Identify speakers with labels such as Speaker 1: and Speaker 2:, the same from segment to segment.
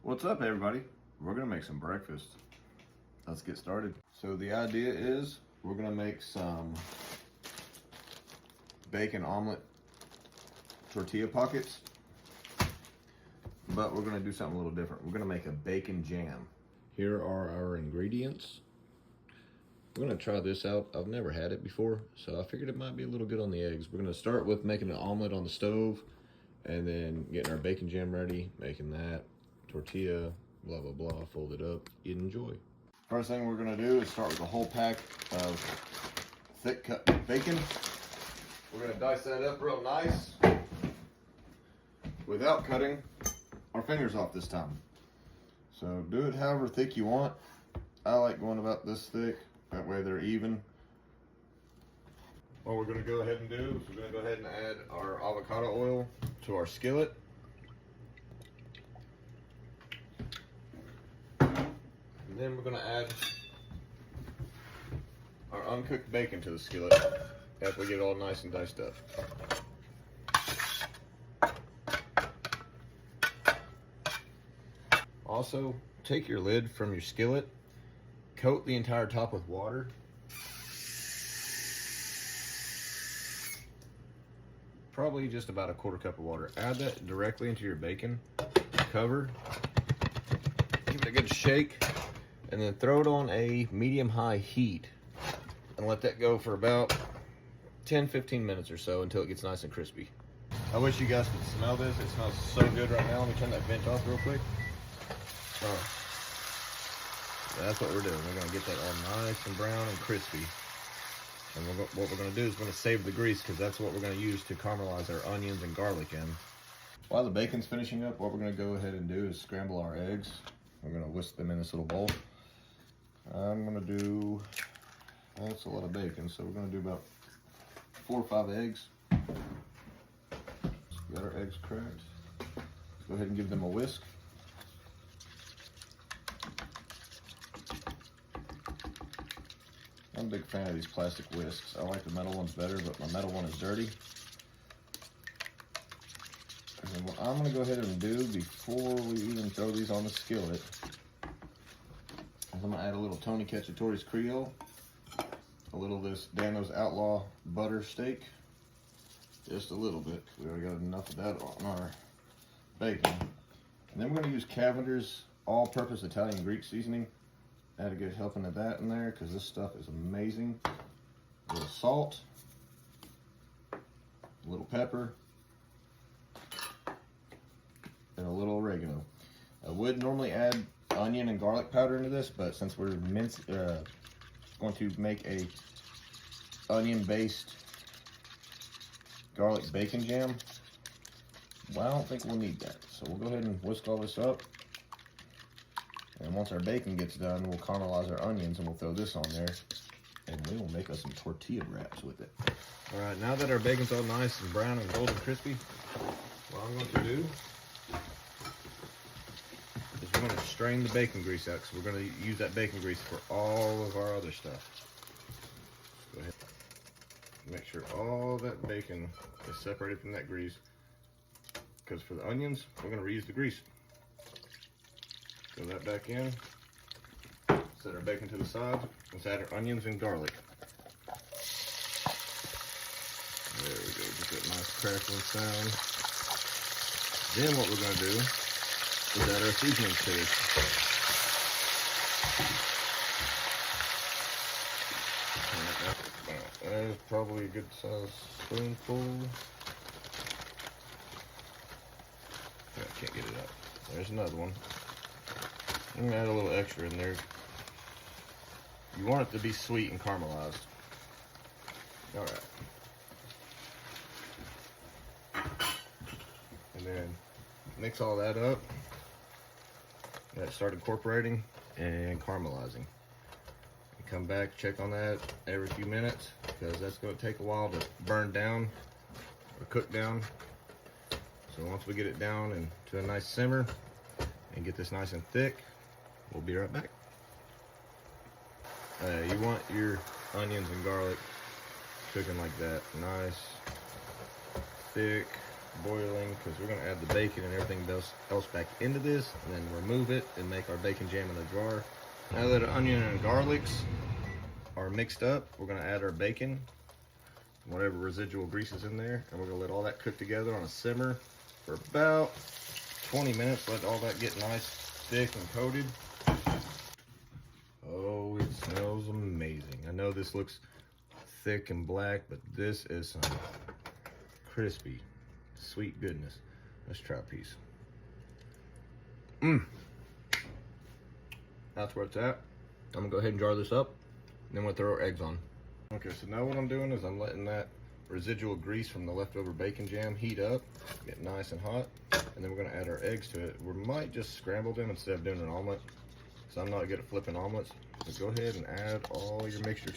Speaker 1: What's up, everybody? We're gonna make some breakfast. Let's get started. So the idea is we're gonna make some bacon omelet tortilla pockets, but we're gonna do something a little different. We're gonna make a bacon jam. Here are our ingredients. We're gonna try this out. I've never had it before, so I figured it might be a little good on the eggs. We're gonna start with making an omelet on the stove and then getting our bacon jam ready, making that, tortilla, blah, blah, blah, fold it up, enjoy. First thing we're gonna do is start with a whole pack of thick cut bacon. We're gonna dice that up real nice without cutting our fingers off this time. So do it however thick you want. I like going about this thick, that way they're even. What we're gonna go ahead and do is we're gonna go ahead and add our avocado oil to our skillet. And then we're gonna add our uncooked bacon to the skillet after we get it all nice and diced up. Also, take your lid from your skillet, coat the entire top with water. Probably just about a quarter cup of water. Add that directly into your bacon, cover, give it a good shake, and then throw it on a medium-high heat and let that go for about 10-15 minutes or so until it gets nice and crispy. I wish you guys could smell this. It smells so good right now. Let me turn that vent off real quick. Oh. That's what we're doing. We're gonna get that all nice and brown and crispy. And what we're gonna do is we're gonna save the grease because that's what we're gonna use to caramelize our onions and garlic in. While the bacon's finishing up, what we're gonna go ahead and do is scramble our eggs. We're gonna whisk them in this little bowl. I'm gonna do, that's a lot of bacon, so we're gonna do about 4 or 5 eggs. So we got our eggs cracked. Let's go ahead and give them a whisk. I'm a big fan of these plastic whisks. I like the metal ones better, but my metal one is dirty. And then what I'm gonna go ahead and do before we even throw these on the skillet is I'm gonna add a little Tony Cacciatore's Creole, a little of this Dano's Outlaw butter steak, just a little bit. We already got enough of that on our bacon. And then we're gonna use Cavender's all-purpose Italian Greek seasoning. Add a good helping of that in there because this stuff is amazing. A little salt, a little pepper, and a little oregano. I would normally add onion and garlic powder into this, but since we're going to make a onion-based garlic bacon jam, well, I don't think we'll need that. So we'll go ahead and whisk all this up. And once our bacon gets done, we'll caramelize our onions and we'll throw this on there. And we will make us some tortilla wraps with it. All right, now that our bacon's all nice and brown and golden crispy, what I'm going to do is we're going to strain the bacon grease out because we're going to use that bacon grease for all of our other stuff. Go ahead. Make sure all that bacon is separated from that grease because for the onions, we're going to reuse the grease. Throw that back in, set our bacon to the side, let's add our onions and garlic. There we go, get that nice crackling sound. Then what we're gonna do is add our seasonings to this. That is probably a good size spoonful. I can't get it out. There's another one. I'm gonna add a little extra in there. You want it to be sweet and caramelized. All right. And then mix all that up. Let it start incorporating and caramelizing. And come back, check on that every few minutes because that's gonna take a while to burn down or cook down. So once we get it down into a nice simmer and get this nice and thick, we'll be right back. You want your onions and garlic cooking like that. Nice, thick, boiling because we're going to add the bacon and everything else back into this, and then remove it and make our bacon jam in the jar. Now that our onion and garlics are mixed up, we're going to add our bacon, whatever residual grease is in there, and we're going to let all that cook together on a simmer for about 20 minutes. Let all that get nice, thick, and coated. Oh, it smells amazing. I know this looks thick and black, but this is some crispy, sweet goodness. Let's try a piece. That's where it's at. I'm gonna go ahead and jar this up, and then we'll throw our eggs on. Okay, so now what I'm doing is I'm letting that residual grease from the leftover bacon jam heat up, get nice and hot, and then we're gonna add our eggs to it. We might just scramble them instead of doing an omelet, because I'm not good at flipping omelets. So go ahead and add all your mixture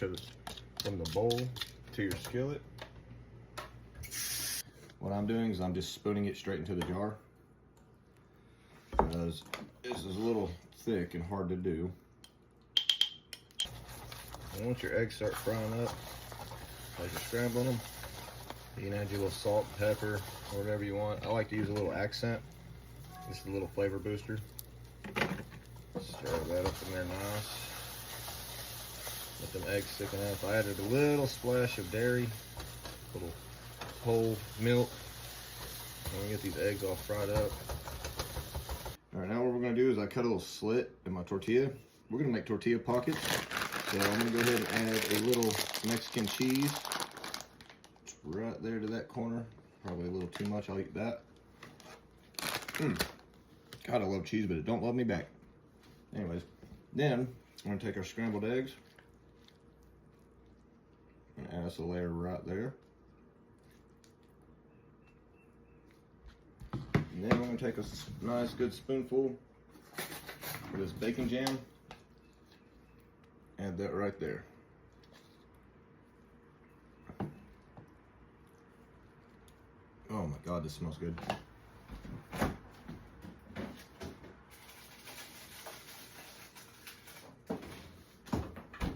Speaker 1: from the bowl to your skillet. What I'm doing is I'm just spooning it straight into the jar, because this is a little thick and hard to do. And once your eggs start frying up, as you're scrambling them, you can add your little salt, pepper, or whatever you want. I like to use a little accent. This is a little flavor booster. Stir that up in there nice. Let them eggs thicken up. I added a little splash of dairy, a little whole milk. I'm gonna get these eggs all fried up. All right, now what we're gonna do is I cut a little slit in my tortilla. We're gonna make tortilla pockets. So I'm gonna go ahead and add a little Mexican cheese right there to that corner. Probably a little too much, I'll eat that. God, I love cheese, but it don't love me back. Anyways, then I'm gonna take our scrambled eggs and add us a layer right there. And then I'm gonna take a nice good spoonful of this bacon jam. Add that right there. Oh my God, this smells good.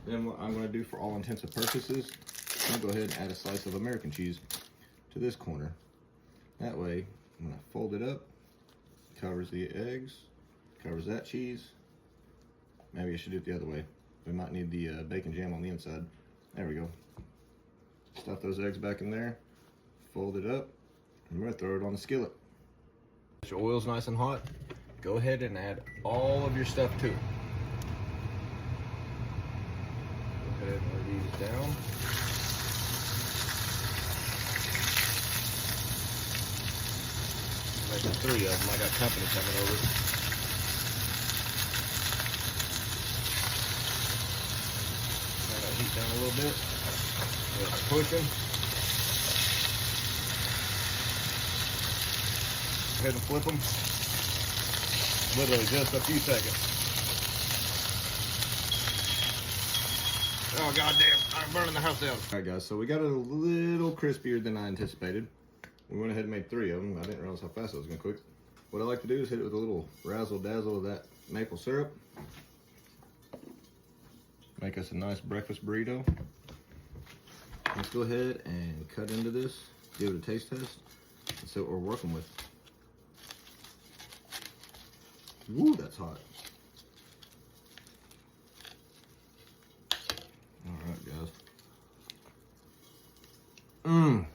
Speaker 1: Then what I'm going to do for all intents and purposes, I'm going to go ahead and add a slice of American cheese to this corner. That way, when I fold it up, it covers the eggs, covers that cheese. Maybe I should do it the other way. We might need the bacon jam on the inside. There we go. Stuff those eggs back in there, fold it up, and we're gonna throw it on the skillet. Your oil's nice and hot. Go ahead and add all of your stuff to it. Go ahead and lay these down. I'm making 3 of them. I got company coming over. Heat down a little bit. Let's push them. Go ahead and flip them. Literally just a few seconds. Oh God damn! I'm burning the house down. All right, guys. So we got it a little crispier than I anticipated. We went ahead and made 3 of them. I didn't realize how fast I was gonna cook. What I like to do is hit it with a little razzle dazzle of that maple syrup. Make us a nice breakfast burrito. Let's go ahead and cut into this, give it a taste test, and see what we're working with. Woo, that's hot. All right, guys. You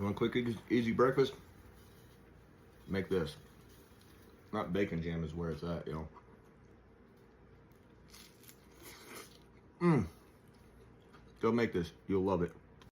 Speaker 1: want a quick, easy breakfast? Make this. Not bacon jam is where it's at, yo. Go make this. You'll love it.